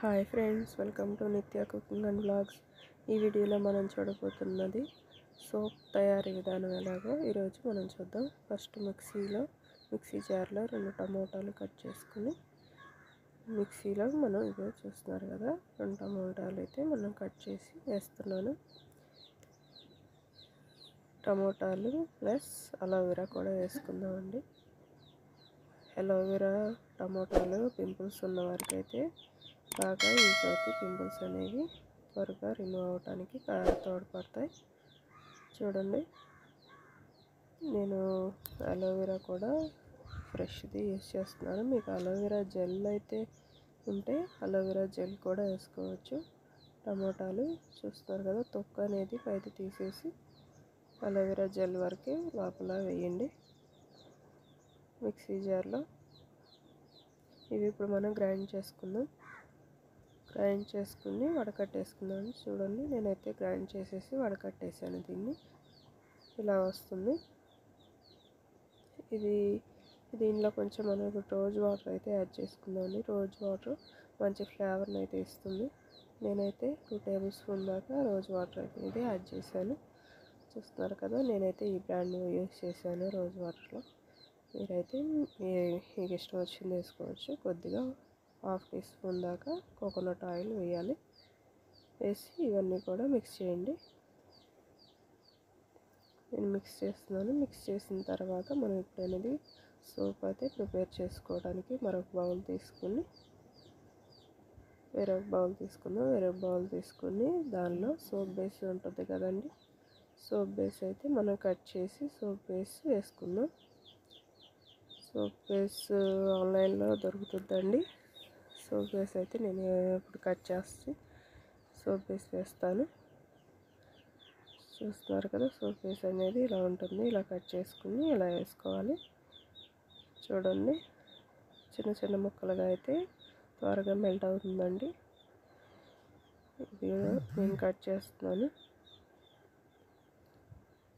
Hi friends, welcome to నిత్య cooking and blogs. ఈ వీడియోలో మనం చూడబోతున్నది సోప్ తయారీ విధానం ఎలాగో ఈరోజు మనం చూద్దాం. ఫస్ట్ మిక్సీ జార్లో 2 టమోటాలు కట్ చేసుకుని మిక్సీలో మనం ఇదో చూస్తున్నారు కదా, 2 టమోటాలు అయితే మనం కట్ చేసి వేస్తున్నాను. టమోటాలు ప్లస్ అలోవెరా కూడా వేసుకుందామండి. అలోవెరా టమోటాలు పింపుల్స్ ఉన్న వారికి అయితే బాగా యూజ్ అవుతాయి. పింపుల్స్ అనేవి త్వరగా రిమూవ్ అవడానికి తోడ్పడతాయి. చూడండి, నేను అలోవెరా కూడా ఫ్రెష్ది యూజ్ చేస్తున్నాను. మీకు అలోవెరా జెల్ అయితే ఉంటే అలోవెరా జెల్ కూడా వేసుకోవచ్చు. టమోటాలు చూస్తున్నారు కదా, తొక్క అనేది బయట తీసేసి అలోవెరా జెల్ వరకే లోపల వేయండి మిక్సీ జార్లో. ఇవి ఇప్పుడు మనం గ్రైండ్ చేసుకుని వడకట్టేసుకున్నాను. చూడండి, నేనైతే గ్రైండ్ చేసేసి వడకట్టేసాను. దీన్ని ఇలా వస్తుంది. దీనిలో కొంచెం మనం ఇప్పుడు రోజ్ వాటర్ అయితే యాడ్ చేసుకుందామండి. రోజ్ వాటర్ మంచి ఫ్లేవర్ని అయితే ఇస్తుంది. నేనైతే 2 టేబుల్ స్పూన్ దాకా రోజ్ వాటర్ అయితే యాడ్ చేశాను. చూస్తున్నారు కదా, నేనైతే ఈ బ్రాండ్ యూజ్ చేశాను రోజ్ వాటర్లో. మీరైతే మీకు ఇష్టం వచ్చింది వేసుకోవచ్చు. కొద్దిగా 1/2 టీ స్పూన్ దాకా కోకోనట్ ఆయిల్ వేయాలి. వేసి ఇవన్నీ కూడా మిక్స్ చేయండి. నేను మిక్స్ చేస్తున్నాను. మిక్స్ చేసిన తర్వాత మనం ఇప్పుడు అనేది సోప్ అయితే ప్రిపేర్ చేసుకోవడానికి మరొక బౌల్ తీసుకుని వేరొక బౌల్ తీసుకుని దానిలో సోప్ బేస్ ఉంటుంది కదండి, సోప్ బేస్ అయితే మనం కట్ చేసి సోప్ బేస్ వేసుకుందాం. సోప్ బేస్ ఆన్లైన్లో దొరుకుతుందండి. సోప్ బేస్ అయితే నేను ఇప్పుడు కట్ చేసి సోప్ బేస్ వేస్తాను. చూస్తున్నారు కదా, సోప్ బేస్ అనేది ఇలా ఉంటుంది. ఇలా కట్ చేసుకుని ఇలా వేసుకోవాలి. చూడండి, చిన్న చిన్న ముక్కలుగా అయితే త్వరగా మెల్ట్ అవుతుందండి. ఇది నేను కట్ చేస్తున్నాను.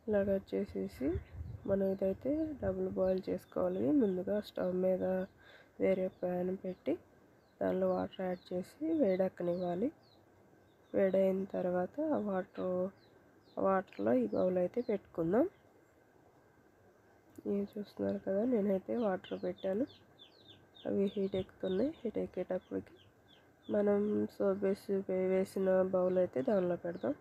ఇలా కట్ చేసేసి మనం ఇదైతే డబుల్ బాయిల్ చేసుకోవాలి. ముందుగా స్టవ్ మీద వేరే ప్యాన్ పెట్టి దానిలో వాటర్ యాడ్ చేసి వేడెక్కనివ్వాలి. వేడైన తర్వాత ఆ వాటర్లో ఈ బౌల్ అయితే పెట్టుకుందాం. ఇవి చూస్తున్నారు కదా, నేనైతే వాటర్ పెట్టాను. అవి హీట్ ఎక్కుతున్నాయి. హీట్ ఎక్కేటప్పటికి మనం సోప్ బేస్ వేసిన బౌల్ అయితే దానిలో పెడదాం.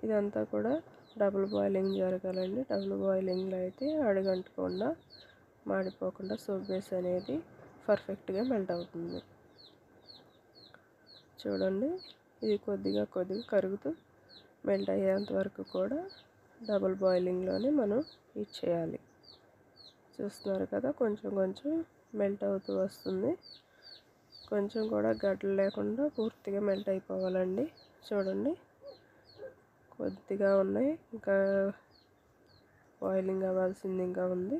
ఇదంతా కూడా డబుల్ బాయిలింగ్ జరగాలండి. డబుల్ బాయిలింగ్లో అయితే అడుగంటకుండా మాడిపోకుండా సోప్ బేస్ అనేది పర్ఫెక్ట్గా మెల్ట్ అవుతుంది. చూడండి, ఇది కొద్దిగా కరుగుతూ మెల్ట్ అయ్యేంత వరకు కూడా డబుల్ బాయిలింగ్లోనే మనం హీట్ చేయాలి. చూస్తున్నారు కదా, కొంచెం కొంచెం మెల్ట్ అవుతూ వస్తుంది. కొంచెం కూడా గడ్డలు లేకుండా పూర్తిగా మెల్ట్ అయిపోవాలండి. చూడండి, కొద్దిగా ఉన్నాయి, ఇంకా బాయిలింగ్ అవ్వాల్సింది ఇంకా ఉంది.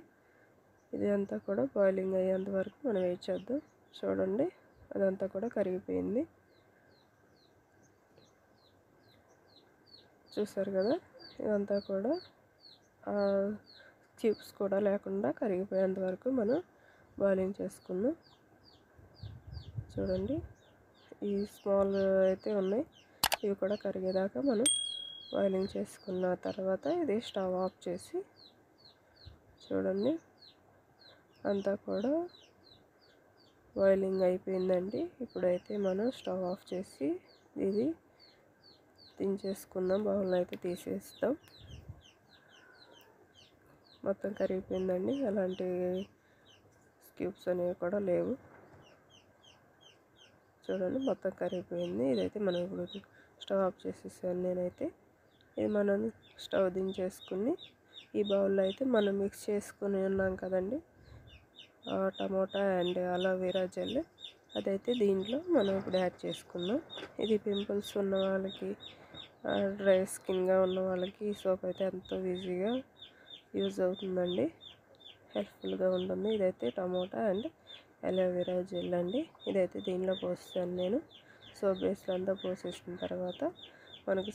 ఇది అంతా కూడా బాయిలింగ్ అయ్యేంత వరకు మనం వెయిట్ చేద్దాం. చూడండి, అదంతా కూడా కరిగిపోయింది. చూసారు కదా, ఇదంతా కూడా చిప్స్ కూడా లేకుండా కరిగిపోయేంత వరకు మనం బాయిలింగ్ చేసుకుందాం. చూడండి, ఈ స్మాల్ అయితే ఉన్నాయి, ఇవి కూడా కరిగేదాకా మనం బాయిలింగ్ చేసుకున్న తర్వాత ఇది స్టవ్ ఆఫ్ చేసి, చూడండి అంతా కూడా బాయిలింగ్ అయిపోయిందండి. ఇప్పుడైతే మనం స్టవ్ ఆఫ్ చేసి ఇది దించేసుకుందాం. బౌల్ అయితే తీసేస్తాం. మొత్తం కరిగిపోయిందండి, అలాంటి క్యూబ్స్ అనేవి కూడా లేవు. చూడండి, మొత్తం కరిగిపోయింది. ఇదైతే మనం ఇప్పుడు స్టవ్ ఆఫ్ చేసేసాను నేనైతే. ఇది మనం స్టవ్ దించేసుకుని ఈ బౌల్లో అయితే మనం మిక్స్ చేసుకుని ఉన్నాం కదండి టమోటా అండ్ అలోవెరా జెల్, అదైతే దీంట్లో మనం ఇప్పుడు యాడ్ చేసుకుందాం. ఇది పింపుల్స్ ఉన్న వాళ్ళకి, డ్రై స్కిన్గా ఉన్న వాళ్ళకి ఈ సోప్ అయితే ఎంతో ఈజీగా యూజ్ అవుతుందండి. హెల్ప్ఫుల్గా ఉంటుంది. ఇదైతే టమోటా అండ్ అలోవెరా జెల్ అండి. ఇదైతే దీనిలో పోస్తాను నేను. సోప్ బేస్లో అంతా పోసేసిన తర్వాత మనకి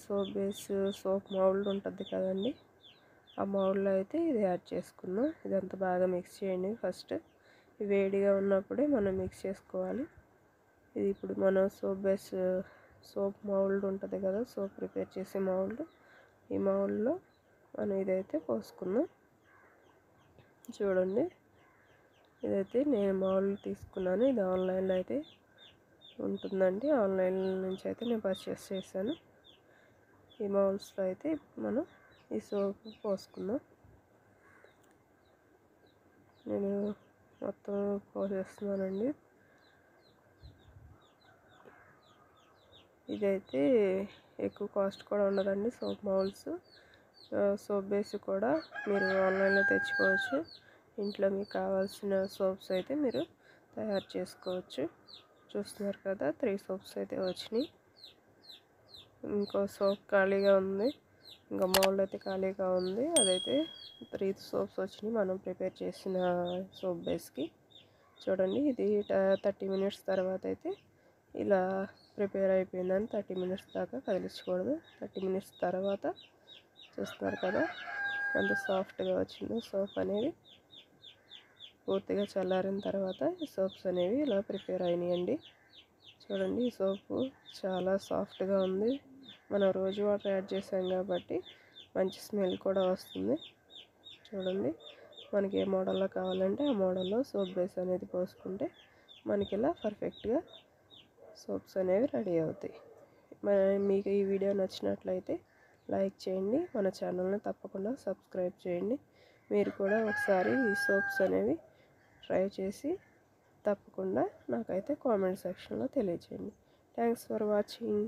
సోప్ మౌల్డ్ ఉంటుంది కదండి, ఆ మౌల్డ్లో అయితే ఇది యాడ్ చేసుకుందాం. ఇదంతా బాగా మిక్స్ చేయండి. ఫస్ట్ వేడిగా ఉన్నప్పుడే మనం మిక్స్ చేసుకోవాలి. ఇది ఇప్పుడు మన సోప్ మౌల్డ్ ఉంటుంది కదా, సోప్ ప్రిపేర్ చేసే మౌల్డ్. ఈ మౌల్డ్లో మనం ఇదైతే పోసుకుందాం. చూడండి, ఇదైతే నేను మౌల్డ్ తీసుకున్నాను. ఇది ఆన్లైన్లో అయితే ఉంటుందండి. ఆన్లైన్ నుంచి అయితే నేను పర్చేస్ చేశాను. ఈ మౌల్డ్స్లో అయితే మనం ఈ సోప్ పోసుకుందాం. నేను మొత్తం పోసేస్తున్నానండి. ఇదైతే ఎక్కువ కాస్ట్ కూడా ఉండదండి. సోప్ మౌల్డ్స్, సోప్ బేస్ కూడా మీరు ఆన్లైన్లో తెచ్చుకోవచ్చు. ఇంట్లో మీకు కావాల్సిన సోప్స్ అయితే మీరు తయారు చేసుకోవచ్చు. చూస్తున్నారు కదా, 3 సోప్స్ అయితే వచ్చినాయి. ఇంకో సోప్ ఖాళీగా ఉంది, ఇంకా మౌల్డ్ అయితే ఖాళీగా ఉంది. అదైతే 3 సోప్స్ వచ్చినాయి మనం ప్రిపేర్ చేసిన సోప్ బేస్కి. చూడండి, ఇది 30 మినిట్స్ తర్వాత అయితే ఇలా ప్రిపేర్ అయిపోయిందని 30 మినిట్స్ దాకా కదిలించకూడదు. 30 మినిట్స్ తర్వాత చూస్తున్నారు కదా ఎంత సాఫ్ట్గా వచ్చిందో సోప్ అనేది. పూర్తిగా చల్లారిన తర్వాత ఈ సోప్స్ అనేవి ఇలా ప్రిపేర్ అయినాయండి. చూడండి, ఈ సోపు చాలా సాఫ్ట్గా ఉంది. మనం రోజు వాటర్ యాడ్ చేసాం కాబట్టి మంచి స్మెల్ కూడా వస్తుంది. చూడండి, మనకి ఏ మోడల్లో కావాలంటే ఆ మోడల్లో సోప్ బేస్ అనేది పోసుకుంటే మనకి ఇలా పర్ఫెక్ట్గా సోప్స్ అనేవి రెడీ అవుతాయి. మీకు ఈ వీడియో నచ్చినట్లయితే లైక్ చేయండి, మన ఛానల్ని తప్పకుండా సబ్స్క్రైబ్ చేయండి. మీరు కూడా ఒకసారి ఈ సోప్స్ అనేవి ట్రై చేసి తప్పకుండా నాకైతే కామెంట్ సెక్షన్లో తెలియచేయండి. Thanks for watching.